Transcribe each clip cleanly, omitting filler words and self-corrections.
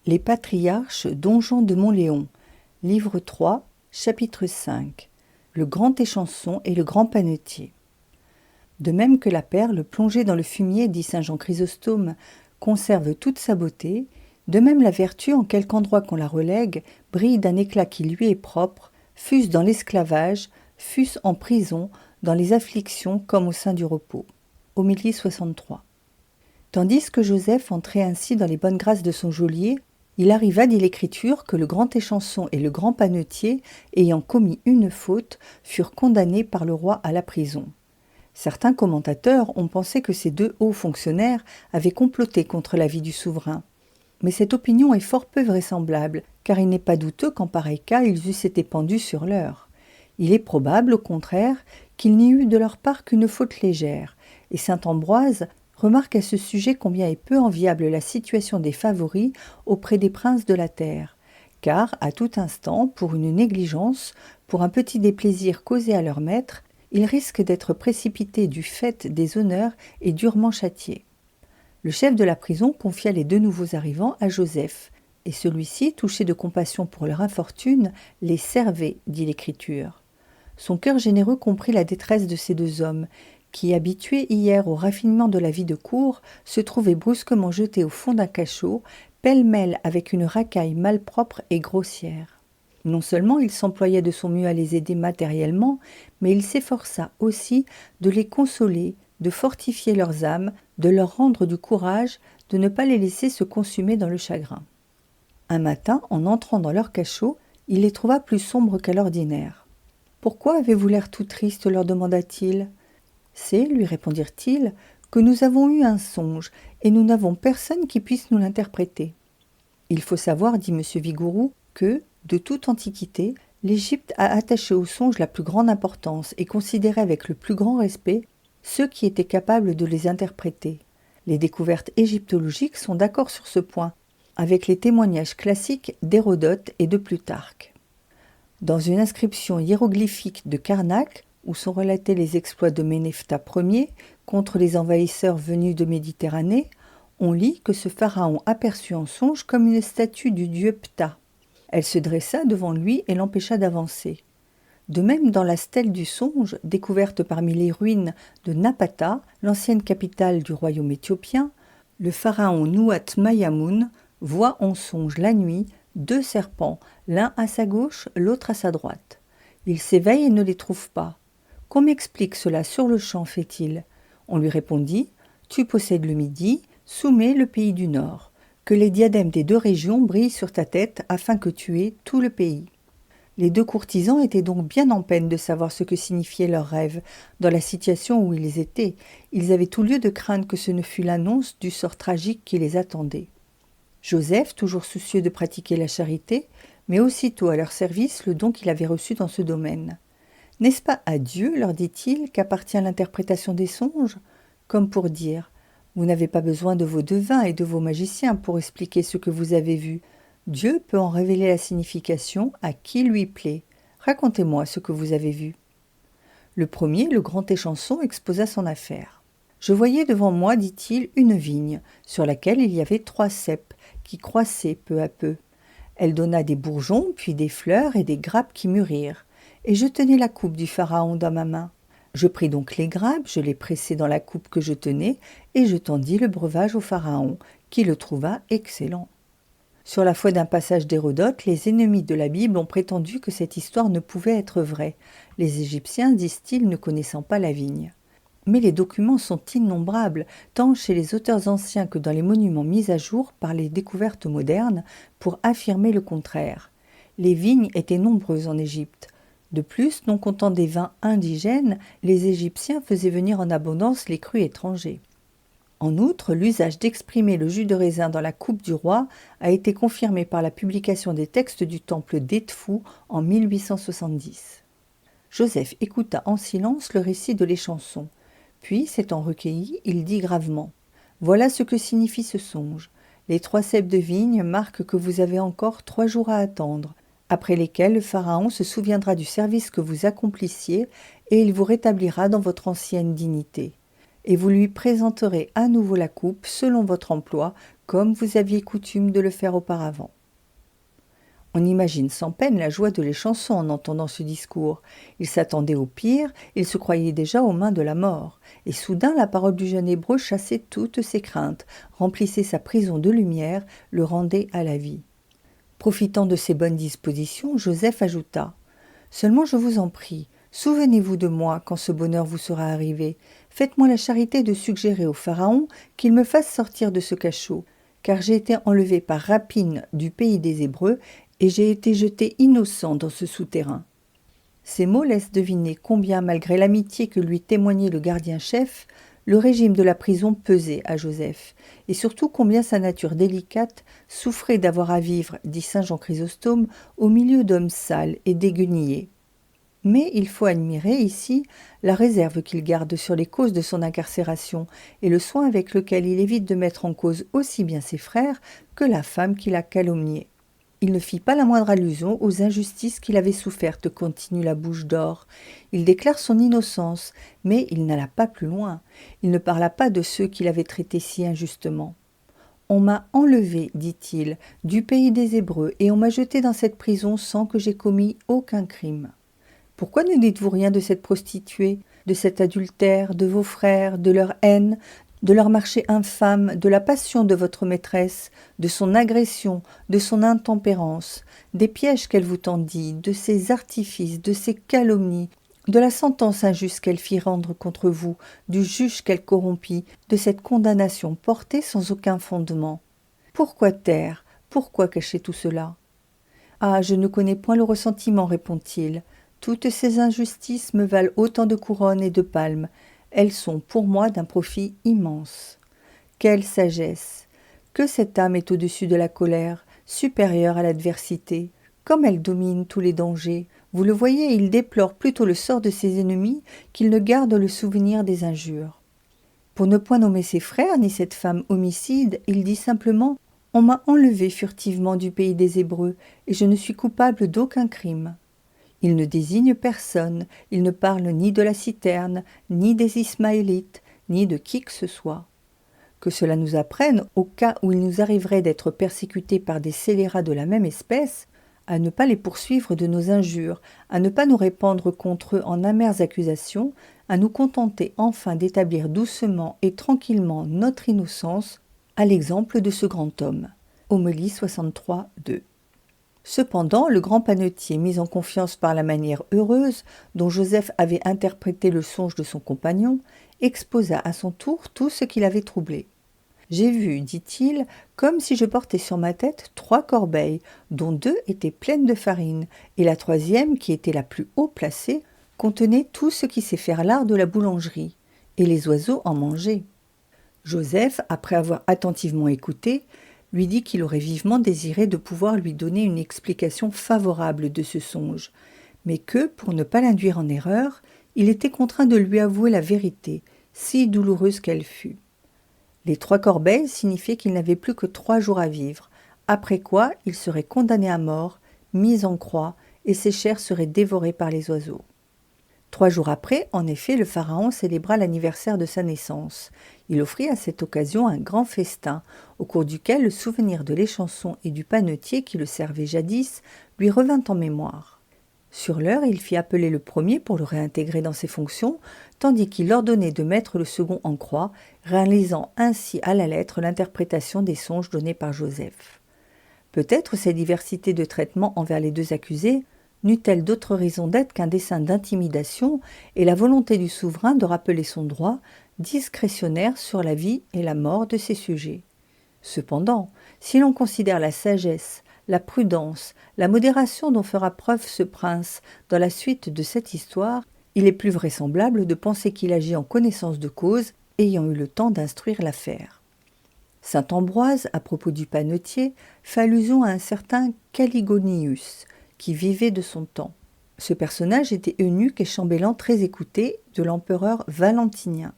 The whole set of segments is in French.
Les patriarches donjon de Montléon, livre 3, chapitre 5. Le grand échanson et le grand panetier. De même que la perle plongée dans le fumier, dit saint Jean Chrysostome, conserve toute sa beauté, de même la vertu, en quelque endroit qu'on la relègue, brille d'un éclat qui lui est propre, fût-ce dans l'esclavage, fût-ce en prison, dans les afflictions comme au sein du repos. Homélie 63. Tandis que Joseph entrait ainsi dans les bonnes grâces de son geôlier, il arriva, dit l'Écriture, que le grand échanson et le grand panetier, ayant commis une faute, furent condamnés par le roi à la prison. Certains commentateurs ont pensé que ces deux hauts fonctionnaires avaient comploté contre la vie du souverain. Mais cette opinion est fort peu vraisemblable, car il n'est pas douteux qu'en pareil cas ils eussent été pendus sur l'heure. Il est probable, au contraire, qu'il n'y eut de leur part qu'une faute légère, et saint Ambroise remarque à ce sujet combien est peu enviable la situation des favoris auprès des princes de la terre, car, à tout instant, pour une négligence, pour un petit déplaisir causé à leur maître, ils risquent d'être précipités du fait des honneurs et durement châtiés. Le chef de la prison confia les deux nouveaux arrivants à Joseph, et celui-ci, touché de compassion pour leur infortune, les servait, dit l'Écriture. Son cœur généreux comprit la détresse de ces deux hommes, qui, habitués hier au raffinement de la vie de cour, se trouvaient brusquement jetés au fond d'un cachot, pêle-mêle avec une racaille malpropre et grossière. Non seulement il s'employait de son mieux à les aider matériellement, mais il s'efforça aussi de les consoler, de fortifier leurs âmes, de leur rendre du courage, de ne pas les laisser se consumer dans le chagrin. Un matin, en entrant dans leur cachot, il les trouva plus sombres qu'à l'ordinaire. « Pourquoi avez-vous l'air tout triste ?» leur demanda-t-il. « C'est, lui répondirent-ils, que nous avons eu un songe, et nous n'avons personne qui puisse nous l'interpréter. » Il faut savoir, dit M. Vigouroux, que, de toute antiquité, l'Égypte a attaché au songe la plus grande importance et considéré avec le plus grand respect ceux qui étaient capables de les interpréter. Les découvertes égyptologiques sont d'accord sur ce point, avec les témoignages classiques d'Hérodote et de Plutarque. Dans une inscription hiéroglyphique de Karnak, où sont relatés les exploits de Ménephta Ier contre les envahisseurs venus de Méditerranée, on lit que ce pharaon aperçut en songe comme une statue du dieu Ptah. Elle se dressa devant lui et l'empêcha d'avancer. De même, dans la stèle du songe, découverte parmi les ruines de Napata, l'ancienne capitale du royaume éthiopien, le pharaon Nuat Mayamoun voit en songe la nuit deux serpents, l'un à sa gauche, l'autre à sa droite. Il s'éveille et ne les trouve pas. « Qu'on m'explique cela sur-le-champ, fait-il. » On lui répondit « Tu possèdes le Midi, Soumé le pays du Nord. Que les diadèmes des deux régions brillent sur ta tête afin que tu aies tout le pays. » Les deux courtisans étaient donc bien en peine de savoir ce que signifiait leur rêve. Dans la situation où ils étaient, ils avaient tout lieu de craindre que ce ne fût l'annonce du sort tragique qui les attendait. Joseph, toujours soucieux de pratiquer la charité, met aussitôt à leur service le don qu'il avait reçu dans ce domaine. « N'est-ce pas à Dieu, leur dit-il, qu'appartient l'interprétation des songes ?» Comme pour dire « Vous n'avez pas besoin de vos devins et de vos magiciens pour expliquer ce que vous avez vu. Dieu peut en révéler la signification à qui lui plaît. Racontez-moi ce que vous avez vu. » Le premier, le grand échanson, exposa son affaire. « Je voyais devant moi, dit-il, une vigne, sur laquelle il y avait 3 ceps, qui croissaient peu à peu. Elle donna des bourgeons, puis des fleurs et des grappes qui mûrirent. Et je tenais la coupe du pharaon dans ma main. Je pris donc les grappes, je les pressai dans la coupe que je tenais, et je tendis le breuvage au pharaon, qui le trouva excellent. » Sur la foi d'un passage d'Hérodote, les ennemis de la Bible ont prétendu que cette histoire ne pouvait être vraie, les Égyptiens, disent-ils, ne connaissant pas la vigne. Mais les documents sont innombrables, tant chez les auteurs anciens que dans les monuments mis à jour par les découvertes modernes, pour affirmer le contraire. Les vignes étaient nombreuses en Égypte. De plus, non comptant des vins indigènes, les Égyptiens faisaient venir en abondance les crus étrangers. En outre, l'usage d'exprimer le jus de raisin dans la coupe du roi a été confirmé par la publication des textes du temple d'Édfou en 1870. Joseph écouta en silence le récit de l'échanson. Puis, s'étant recueilli, il dit gravement « Voilà ce que signifie ce songe. Les 3 ceps de vigne marquent que vous avez encore 3 jours à attendre, après lesquels le pharaon se souviendra du service que vous accomplissiez et il vous rétablira dans votre ancienne dignité. Et vous lui présenterez à nouveau la coupe selon votre emploi, comme vous aviez coutume de le faire auparavant. » On imagine sans peine la joie de l'Échanson en entendant ce discours. Il s'attendait au pire, il se croyait déjà aux mains de la mort. Et soudain, la parole du jeune Hébreu chassait toutes ses craintes, remplissait sa prison de lumière, le rendait à la vie. Profitant de ses bonnes dispositions, Joseph ajouta « Seulement je vous en prie, souvenez-vous de moi quand ce bonheur vous sera arrivé. Faites-moi la charité de suggérer au Pharaon qu'il me fasse sortir de ce cachot, car j'ai été enlevé par rapine du pays des Hébreux et j'ai été jeté innocent dans ce souterrain. » Ces mots laissent deviner combien, malgré l'amitié que lui témoignait le gardien-chef, le régime de la prison pesait à Joseph, et surtout combien sa nature délicate souffrait d'avoir à vivre, dit saint Jean Chrysostome, au milieu d'hommes sales et déguenillés. Mais il faut admirer ici la réserve qu'il garde sur les causes de son incarcération et le soin avec lequel il évite de mettre en cause aussi bien ses frères que la femme qui l'a calomnié. Il ne fit pas la moindre allusion aux injustices qu'il avait souffertes, continue la Bouche d'Or. Il déclare son innocence, mais il n'alla pas plus loin. Il ne parla pas de ceux qu'il avait traités si injustement. « On m'a enlevé, dit-il, du pays des Hébreux, et on m'a jeté dans cette prison sans que j'aie commis aucun crime. Pourquoi ne dites-vous rien de cette prostituée, de cet adultère, de vos frères, de leur haine, de leur marché infâme, de la passion de votre maîtresse, de son agression, de son intempérance, des pièges qu'elle vous tendit, de ses artifices, de ses calomnies, de la sentence injuste qu'elle fit rendre contre vous, du juge qu'elle corrompit, de cette condamnation portée sans aucun fondement. Pourquoi taire? Pourquoi cacher tout cela? » »« Ah, je ne connais point le ressentiment, répond-il. Toutes ces injustices me valent autant de couronnes et de palmes. Elles sont pour moi d'un profit immense. Quelle sagesse! Que cette âme est au-dessus de la colère, supérieure à l'adversité. Comme elle domine tous les dangers. Vous le voyez, il déplore plutôt le sort de ses ennemis qu'il ne garde le souvenir des injures. Pour ne point nommer ses frères ni cette femme homicide, il dit simplement « On m'a enlevé furtivement du pays des Hébreux, et je ne suis coupable d'aucun crime. » Il ne désigne personne, il ne parle ni de la citerne, ni des Ismaélites, ni de qui que ce soit. Que cela nous apprenne, au cas où il nous arriverait d'être persécutés par des scélérats de la même espèce, à ne pas les poursuivre de nos injures, à ne pas nous répandre contre eux en amères accusations, à nous contenter enfin d'établir doucement et tranquillement notre innocence, à l'exemple de ce grand homme. Homélie 63, 2. Cependant, le grand panetier, mis en confiance par la manière heureuse dont Joseph avait interprété le songe de son compagnon, exposa à son tour tout ce qui l'avait troublé. « J'ai vu, dit-il, comme si je portais sur ma tête 3 corbeilles, dont 2 étaient pleines de farine, et la 3e, qui était la plus haut placée, contenait tout ce qui sait faire l'art de la boulangerie, et les oiseaux en mangeaient. » Joseph, après avoir attentivement écouté, lui dit qu'il aurait vivement désiré de pouvoir lui donner une explication favorable de ce songe, mais que, pour ne pas l'induire en erreur, il était contraint de lui avouer la vérité, si douloureuse qu'elle fût. Les 3 corbeilles signifiaient qu'il n'avait plus que 3 jours à vivre, après quoi il serait condamné à mort, mis en croix, et ses chairs seraient dévorées par les oiseaux. 3 jours après, en effet, le pharaon célébra l'anniversaire de sa naissance. Il offrit à cette occasion un grand festin, au cours duquel le souvenir de l'Échanson et du panetier qui le servait jadis lui revint en mémoire. Sur l'heure, il fit appeler le premier pour le réintégrer dans ses fonctions, tandis qu'il ordonnait de mettre le second en croix, réalisant ainsi à la lettre l'interprétation des songes donnés par Joseph. Peut-être cette diversité de traitement envers les 2 accusés n'eut-elle d'autre raison d'être qu'un dessein d'intimidation et la volonté du souverain de rappeler son droit discrétionnaire sur la vie et la mort de ses sujets. Cependant, si l'on considère la sagesse, la prudence, la modération dont fera preuve ce prince dans la suite de cette histoire, il est plus vraisemblable de penser qu'il agit en connaissance de cause, ayant eu le temps d'instruire l'affaire. Saint Ambroise, à propos du panetier, fait allusion à un certain Caligonius, qui vivait de son temps. Ce personnage était eunuque et chambellan très écouté de l'empereur Valentinien.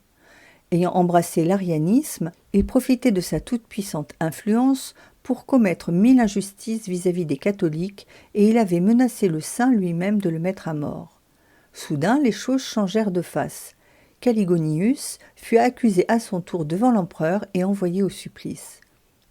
Ayant embrassé l'arianisme, il profitait de sa toute-puissante influence pour commettre 1000 injustices vis-à-vis des catholiques et il avait menacé le saint lui-même de le mettre à mort. Soudain, les choses changèrent de face. Caligonius fut accusé à son tour devant l'empereur et envoyé au supplice.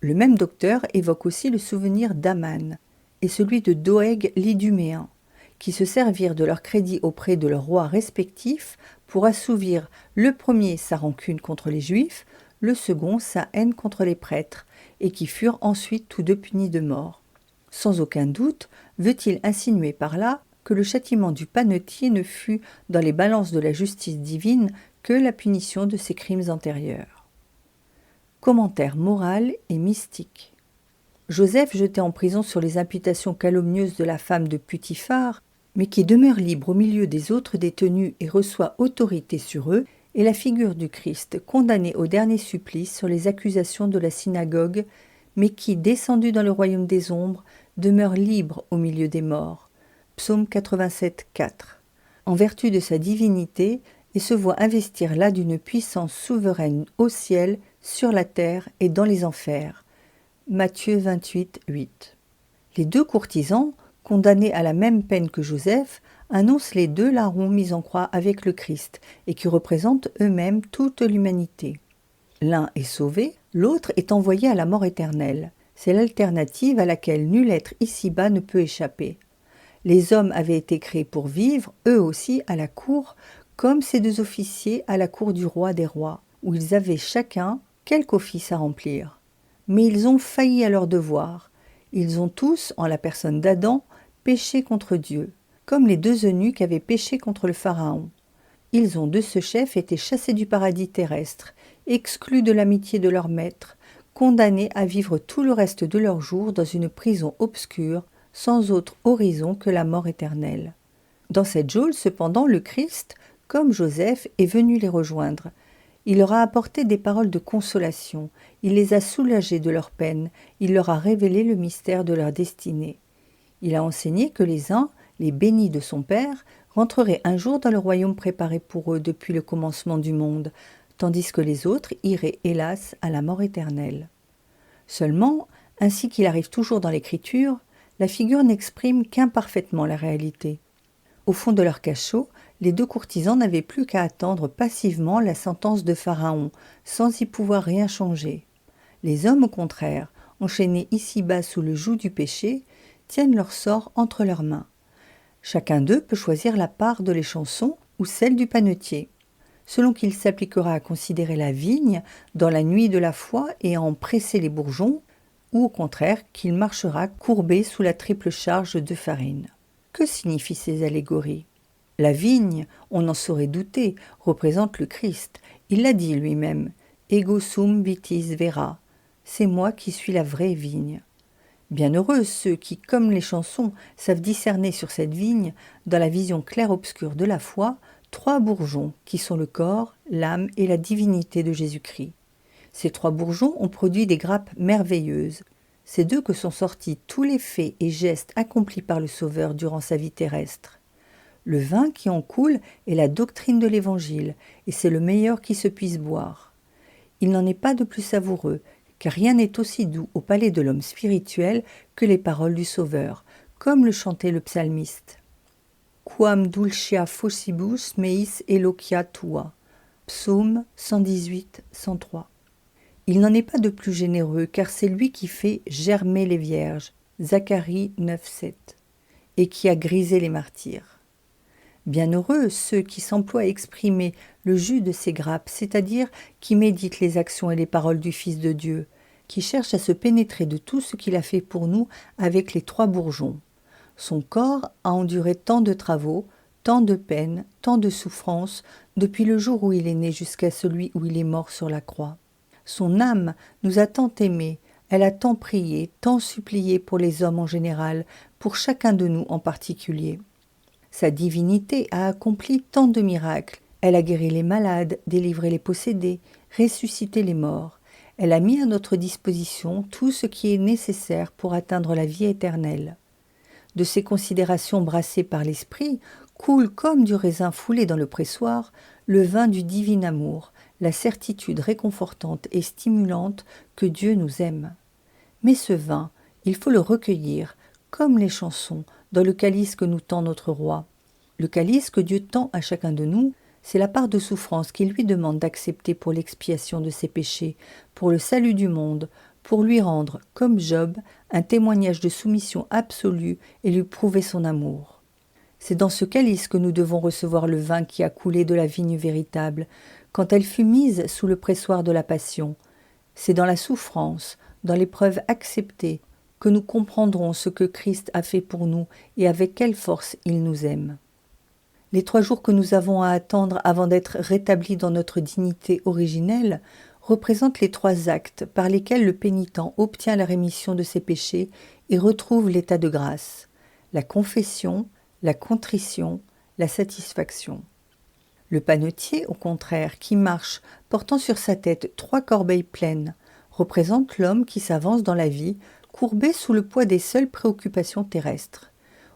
Le même docteur évoque aussi le souvenir d'Aman et celui de Doeg l'Iduméen, qui se servirent de leur crédit auprès de leurs rois respectifs pour assouvir le premier sa rancune contre les Juifs, le second sa haine contre les prêtres, et qui furent ensuite tous deux punis de mort. Sans aucun doute, veut-il insinuer par là que le châtiment du panetier ne fut, dans les balances de la justice divine, que la punition de ses crimes antérieurs. Commentaire moral et mystique. Joseph, jeté en prison sur les imputations calomnieuses de la femme de Putiphar, mais qui demeure libre au milieu des autres détenus et reçoit autorité sur eux, est la figure du Christ condamné au dernier supplice sur les accusations de la synagogue, mais qui, descendu dans le royaume des ombres, demeure libre au milieu des morts. Psaume 87, 4. En vertu de sa divinité, et se voit investir là d'une puissance souveraine au ciel, sur la terre et dans les enfers. Matthieu 28, 8. Les deux courtisans, condamnés à la même peine que Joseph, annoncent les deux larrons mis en croix avec le Christ et qui représentent eux-mêmes toute l'humanité. L'un est sauvé, l'autre est envoyé à la mort éternelle. C'est l'alternative à laquelle nul être ici-bas ne peut échapper. Les hommes avaient été créés pour vivre, eux aussi, à la cour, comme ces deux officiers à la cour du roi des rois, où ils avaient chacun quelque office à remplir. Mais ils ont failli à leur devoir. Ils ont tous, en la personne d'Adam, péché contre Dieu, comme les deux eunuques avaient péché contre le Pharaon. Ils ont de ce chef été chassés du paradis terrestre, exclus de l'amitié de leur maître, condamnés à vivre tout le reste de leurs jours dans une prison obscure, sans autre horizon que la mort éternelle. Dans cette geôle, cependant, le Christ, comme Joseph, est venu les rejoindre. Il leur a apporté des paroles de consolation, il les a soulagés de leur peine, il leur a révélé le mystère de leur destinée. Il a enseigné que les uns, les bénis de son Père, rentreraient un jour dans le royaume préparé pour eux depuis le commencement du monde, tandis que les autres iraient, hélas, à la mort éternelle. Seulement, ainsi qu'il arrive toujours dans l'Écriture, la figure n'exprime qu'imparfaitement la réalité. Au fond de leur cachot, les deux courtisans n'avaient plus qu'à attendre passivement la sentence de Pharaon, sans y pouvoir rien changer. Les hommes, au contraire, enchaînés ici-bas sous le joug du péché, tiennent leur sort entre leurs mains. Chacun d'eux peut choisir la part de l'échanson ou celle du panetier, selon qu'il s'appliquera à considérer la vigne dans la nuit de la foi et à en presser les bourgeons, ou au contraire qu'il marchera courbé sous la triple charge de farine. Que signifient ces allégories ? La vigne, on n'en saurait douter, représente le Christ. Il l'a dit lui-même, « Ego sum vitis vera », c'est moi qui suis la vraie vigne. Bienheureux ceux qui, comme les chansons, savent discerner sur cette vigne, dans la vision claire-obscure de la foi, trois bourgeons qui sont le corps, l'âme et la divinité de Jésus-Christ. Ces trois bourgeons ont produit des grappes merveilleuses. C'est d'eux que sont sortis tous les faits et gestes accomplis par le Sauveur durant sa vie terrestre. Le vin qui en coule est la doctrine de l'Évangile, et c'est le meilleur qui se puisse boire. Il n'en est pas de plus savoureux, car rien n'est aussi doux au palais de l'homme spirituel que les paroles du Sauveur, comme le chantait le psalmiste. Quam dulcia faucibus meis eloquia tua. Psaume 118, 103. Il n'en est pas de plus généreux, car c'est lui qui fait germer les vierges, Zacharie 9, 7, et qui a grisé les martyrs. Bienheureux ceux qui s'emploient à exprimer le jus de ces grappes, c'est-à-dire qui méditent les actions et les paroles du Fils de Dieu, qui cherchent à se pénétrer de tout ce qu'il a fait pour nous avec les trois bourgeons. Son corps a enduré tant de travaux, tant de peines, tant de souffrances, depuis le jour où il est né jusqu'à celui où il est mort sur la croix. Son âme nous a tant aimés, elle a tant prié, tant supplié pour les hommes en général, pour chacun de nous en particulier. Sa divinité a accompli tant de miracles. Elle a guéri les malades, délivré les possédés, ressuscité les morts. Elle a mis à notre disposition tout ce qui est nécessaire pour atteindre la vie éternelle. De ces considérations brassées par l'Esprit coule comme du raisin foulé dans le pressoir le vin du divin amour, la certitude réconfortante et stimulante que Dieu nous aime. Mais ce vin, il faut le recueillir, comme les chansons, dans le calice que nous tend notre roi. Le calice que Dieu tend à chacun de nous, c'est la part de souffrance qu'il lui demande d'accepter pour l'expiation de ses péchés, pour le salut du monde, pour lui rendre, comme Job, un témoignage de soumission absolue et lui prouver son amour. C'est dans ce calice que nous devons recevoir le vin qui a coulé de la vigne véritable, quand elle fut mise sous le pressoir de la passion. C'est dans la souffrance, dans l'épreuve acceptée, que nous comprendrons ce que Christ a fait pour nous et avec quelle force il nous aime. Les 3 jours que nous avons à attendre avant d'être rétablis dans notre dignité originelle représentent les 3 actes par lesquels le pénitent obtient la rémission de ses péchés et retrouve l'état de grâce: la confession, la contrition, la satisfaction. Le panetier, au contraire, qui marche, portant sur sa tête 3 corbeilles pleines, représente l'homme qui s'avance dans la vie, courbé sous le poids des seules préoccupations terrestres.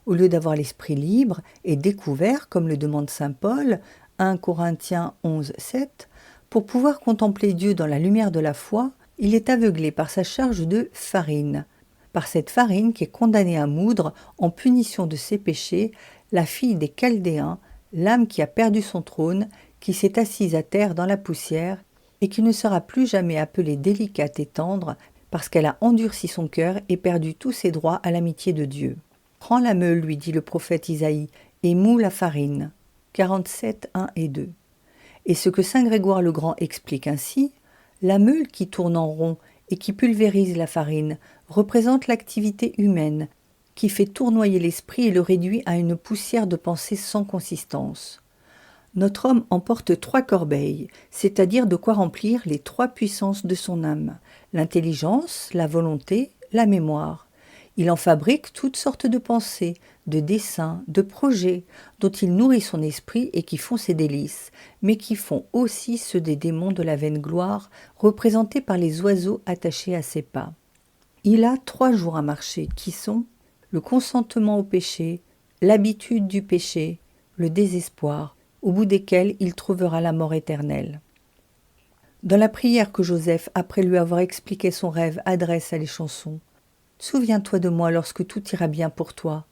Au lieu d'avoir l'esprit libre et découvert, comme le demande saint Paul, 1 Corinthiens 11, 7, pour pouvoir contempler Dieu dans la lumière de la foi, il est aveuglé par sa charge de farine. Par cette farine qui est condamnée à moudre, en punition de ses péchés, la fille des Chaldéens, l'âme qui a perdu son trône, qui s'est assise à terre dans la poussière, et qui ne sera plus jamais appelée délicate et tendre, parce qu'elle a endurci son cœur et perdu tous ses droits à l'amitié de Dieu. « Prends la meule, lui dit le prophète Isaïe, et moule la farine. » 47, 1 et 2. Et ce que saint Grégoire le Grand explique ainsi: la meule qui tourne en rond et qui pulvérise la farine représente l'activité humaine, qui fait tournoyer l'esprit et le réduit à une poussière de pensée sans consistance. Notre homme emporte 3 corbeilles, c'est-à-dire de quoi remplir les 3 puissances de son âme: l'intelligence, la volonté, la mémoire. Il en fabrique toutes sortes de pensées, de desseins, de projets, dont il nourrit son esprit et qui font ses délices, mais qui font aussi ceux des démons de la vaine gloire, représentés par les oiseaux attachés à ses pas. Il a 3 jours à marcher, qui sont le consentement au péché, l'habitude du péché, le désespoir, au bout desquels il trouvera la mort éternelle. Dans la prière que Joseph, après lui avoir expliqué son rêve, adresse à l'Échanson: « Souviens-toi de moi lorsque tout ira bien pour toi. »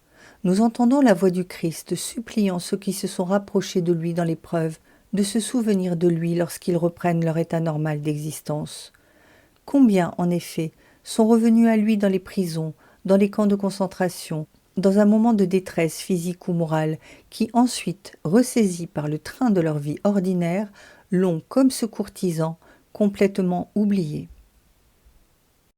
Nous entendons la voix du Christ suppliant ceux qui se sont rapprochés de lui dans l'épreuve de se souvenir de lui lorsqu'ils reprennent leur état normal d'existence. Combien, en effet, sont revenus à lui dans les prisons, dans les camps de concentration, dans un moment de détresse physique ou morale, qui ensuite, ressaisis par le train de leur vie ordinaire, l'ont, comme ce courtisan, complètement oublié.